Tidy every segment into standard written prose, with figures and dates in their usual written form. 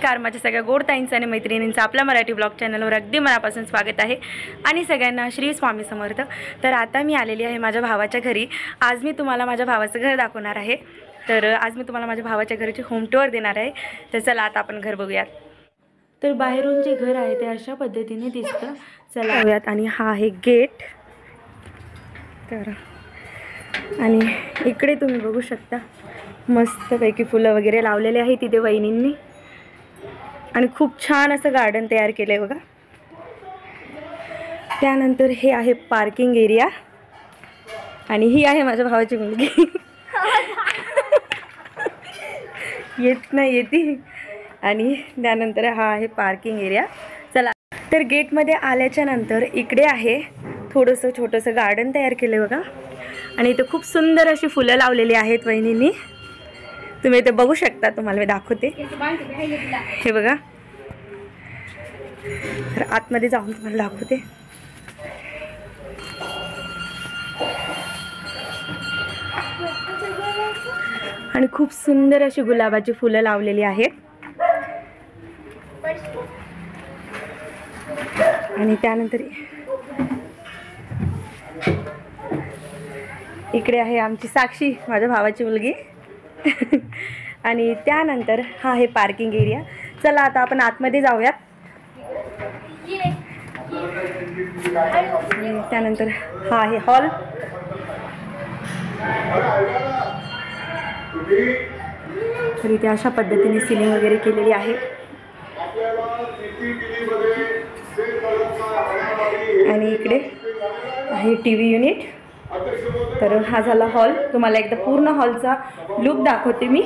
नमस्कार माझ्या सगळ्या गोड ताईंचं आणि मैत्रिणींचं आपल्या मराठी ब्लॉग चॅनलवर अगदी मनापासून स्वागत आहे आणि सगळ्यांना श्री स्वामी समर्थ। तर आता मी आलेली आहे माझ्या भावाच्या घरी। आज मी तुम्हाला माझ्या भावाचं घर दाखवणार आहे। तर आज मी तुम्हाला माझ्या भावाच्या घराची होम टूर देणार आहे। तर चला आता आपण घर बघूयात। तर बाहेरून जे घर आहे ते अशा पद्धतीने दिसतं। चला बघूयात। आणि हा आहे गेट। तर आणि इकडे तुम्ही बघू शकता मस्तपैकी फुलं वगैरे लावलेले आहेत तिथे वहिनींनी आणि खूप छान असं गार्डन तयार केलंय बघा। त्यानंतर हे आहे पार्किंग एरिया आणि ही आहे माझ्या भावाची मुलगी येत नाही येते। आणि त्यानंतर हा आहे पार्किंग एरिया। चला तर गेटमध्ये आल्याच्या नंतर इकडे आहे थोडंसं छोटंसं गार्डन तयार केलं बघा आणि इथे खूप सुंदर अशी फुलं लावलेली आहेत वहिनींनी। तुम्ही इथे बघू शकता, तुम्हाला मी दाखवते हे बघा। तर आतमध्ये जाऊन तुम्हाला दाखवते। आणि खूप सुंदर अशी गुलाबाची फुलं लावलेली आहेत। आणि त्यानंतर इकडे आहे आमची साक्षी माझ्या भावाची मुलगी आणि त्यानंतर हा आहे पार्किंग एरिया। चला आता आपण आतमध्ये जाऊयात। त्यानंतर हा आहे हॉल। तर इथे अशा पद्धतीने सीलिंग वगैरे केलेली आहे आणि इकडे आहे टीव्ही युनिट। तर हा झाला हॉल। तुम्हाला एकदा पूर्ण हॉलचा लुक दाखवते मी।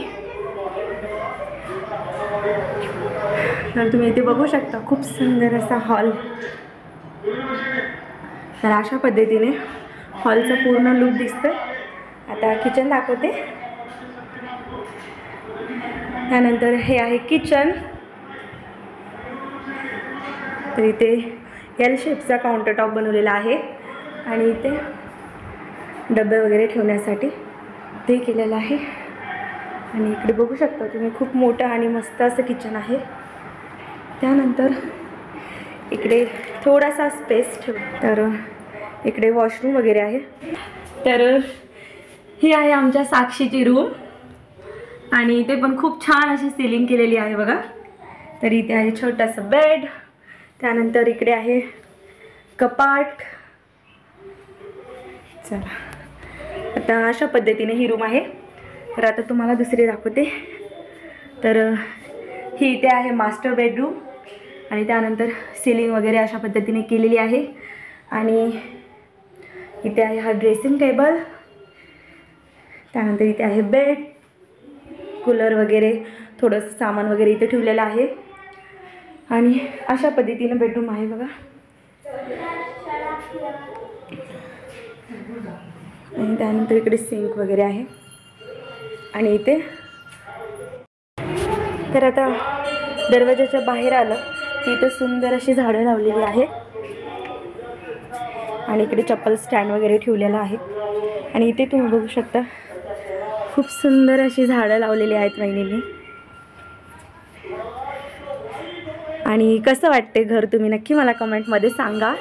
तर तुम्ही इथे बघू शकता खूप सुंदर असा हॉल। तर अशा पद्धतीने हॉलचा पूर्ण लुक दिसतोय। आता किचन दाखवते। त्यानंतर हे आहे किचन। तर इथे एल शेपचा काउंटर टॉप बनवलेला आहे आणि इथे डबे वगैरे ठेवण्यासाठी ते केलेलं आहे। आणि इकडे बघू शकता तुम्ही खूप मोठं आणि मस्त असं किचन आहे। त्यानंतर इकडे थोडासा स्पेस ठेव। तर इकडे वॉशरूम वगैरे आहे। तर ही आहे आमच्या साक्षीची रूम आणि इथे पण खूप छान अशी सीलिंग केलेली आहे बघा। तर इथे आहे छोटासा बेड। त्यानंतर इकडे आहे कपाट। चला आता अशा पद्धतीने ही रूम आहे। तर आता तुम्हाला दुसरी दाखवते। तर ही इथे आहे मास्टर बेडरूम आणि त्यानंतर सीलिंग वगैरे अशा पद्धतीने केलेली आहे। आणि इथे आहे हा ड्रेसिंग टेबल। त्यानंतर इथे आहे बेड, कूलर वगैरे थोडंसं सामान वगैरे इथे ठेवलेलं आहे। आणि अशा पद्धतीने बेडरूम आहे बघा। आणि त्यानंतर इकडे सिंक वगैरे आहे आणि इथे तर आता दरवाजाच्या बाहेर आलं की इथे सुंदर अशी झाडं लावलेली आहेत आणि इकडे चप्पल स्टँड वगैरे ठेवलेला आहे। आणि इथे तुम्ही बघू शकता खूप सुंदर अशी झाडं लावलेली आहेत वहिनींनी। आणि कसं वाटते घर तुम्ही नक्की मला कमेंटमध्ये सांगा।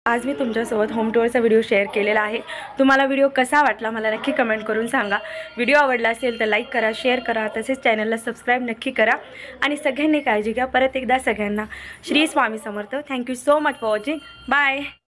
आज मी तुमच्यासोबत होम टूरचा व्हिडिओ शेअर केलेला आहे। तुम्हाला व्हिडिओ कसा वाटला मला नक्की कमेंट करून सांगा। व्हिडिओ आवडला असेल तर लाईक करा, शेअर करा, तसेच चॅनलला सबस्क्राईब नक्की करा आणि सगळ्यांनी काळजी घ्या। परत एकदा सगळ्यांना Shri Swami Samarth. Thank you so much for watching. Bye.